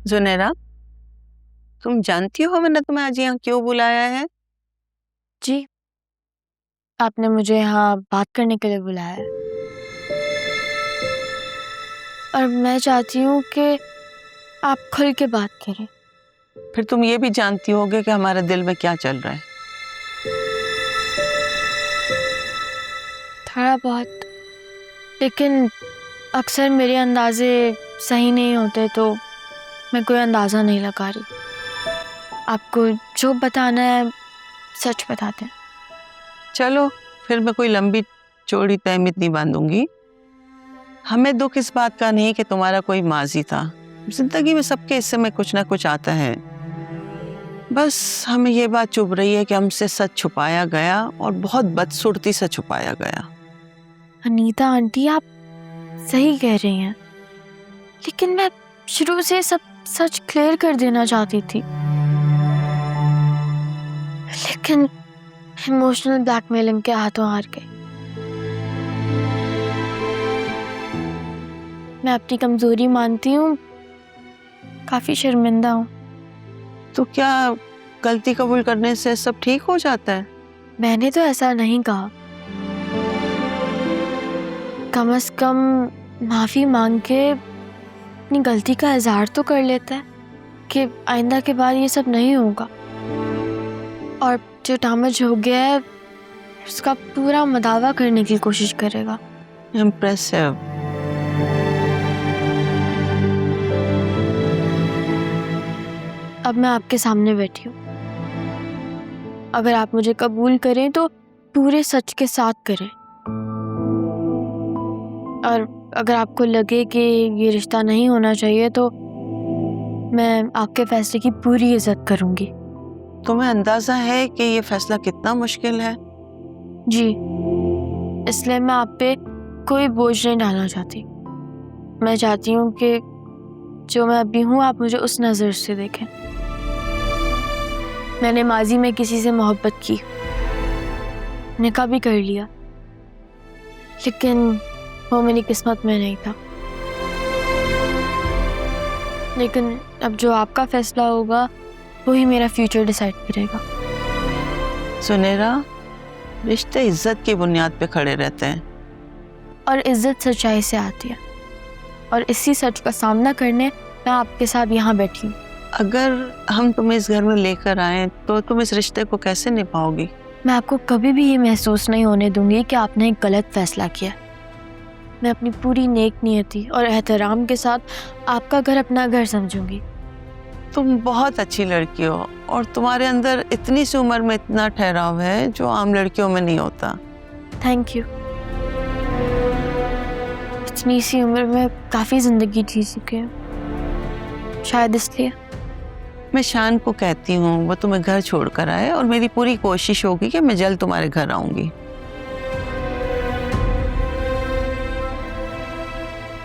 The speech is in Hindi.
जुनैरा, तुम जानती हो मैंने तुम्हें आज यहाँ क्यों बुलाया है? जी, आपने मुझे यहाँ बात करने के लिए बुलाया है और मैं चाहती हूँ कि आप खुल के बात करें। फिर तुम ये भी जानती होगे कि हमारे दिल में क्या चल रहा है। थोड़ा बहुत, लेकिन अक्सर मेरे अंदाजे सही नहीं होते तो मैं कोई अंदाज़ा नहीं लगा रही। आपको जो बताना है सच बता दें। चलो फिर मैं कोई लंबी चौड़ी तहमीत नहीं बांधूंगी। हमें दुख इस बात का नहीं कि तुम्हारा कोई माजी था। जिंदगी में सबके हिस्से में कुछ ना कुछ आता है। बस हमें ये बात चुभ रही है कि हमसे सच छुपाया गया और बहुत बदसूरती से छुपाया गया। अनीता आंटी, आप सही कह रही हैं, लेकिन मैं शुरू से सब सच क्लियर कर देना चाहती थी, लेकिन इमोशनल ब्लैकमेलिंग के हाथों हार गई। मैं अपनी कमजोरी मानती हूँ, काफी शर्मिंदा हूँ। तो क्या गलती कबूल करने से सब ठीक हो जाता है? मैंने तो ऐसा नहीं कहा। कम से कम माफी मांग के अपनी गलती का इजहार तो कर लेता है कि आइंदा के बाद ये सब नहीं होगा, और जो डैमेज हो गया है उसका पूरा मदावा करने की कोशिश करेगा। इम्प्रेसिव। अब मैं आपके सामने बैठी हूँ। अगर आप मुझे कबूल करें तो पूरे सच के साथ करें, और अगर आपको लगे कि ये रिश्ता नहीं होना चाहिए तो मैं आपके फैसले की पूरी इज्जत करूंगी। तुम्हें अंदाजा है कि ये फैसला कितना मुश्किल है? जी, इसलिए मैं आप पे कोई बोझ नहीं डालना चाहती। मैं चाहती हूँ कि जो मैं अभी हूँ आप मुझे उस नज़र से देखें। मैंने माजी में किसी से मोहब्बत की, निकाह भी कर लिया, लेकिन वो मेरी किस्मत में नहीं था। लेकिन अब जो आपका फैसला होगा वही मेरा फ्यूचर डिसाइड करेगा। सुनेरा, रिश्ते इज्जत की बुनियाद पे खड़े रहते हैं, और इज्जत सच्चाई से आती है, और इसी सच का सामना करने मैं आपके साथ यहाँ बैठी हूँ। अगर हम तुम्हें इस घर में लेकर आए तो तुम इस रिश्ते को कैसे निभाओगी? मैं आपको कभी भी ये महसूस नहीं होने दूंगी कि आपने एक गलत फैसला किया। मैं अपनी पूरी नेक नियति और एहतराम के साथ आपका घर अपना घर समझूंगी। तुम बहुत अच्छी लड़की हो और तुम्हारे अंदर इतनी सी उम्र में इतना ठहराव है जो आम लड़कियों में नहीं होता। Thank you. इतनी सी उम्र में काफ़ी ज़िंदगी जी चुके हैं, शायद इसलिए। मैं शान को कहती हूँ वो तुम्हें घर छोड़कर आए, और मेरी पूरी कोशिश होगी कि मैं जल्द तुम्हारे घर आऊंगी।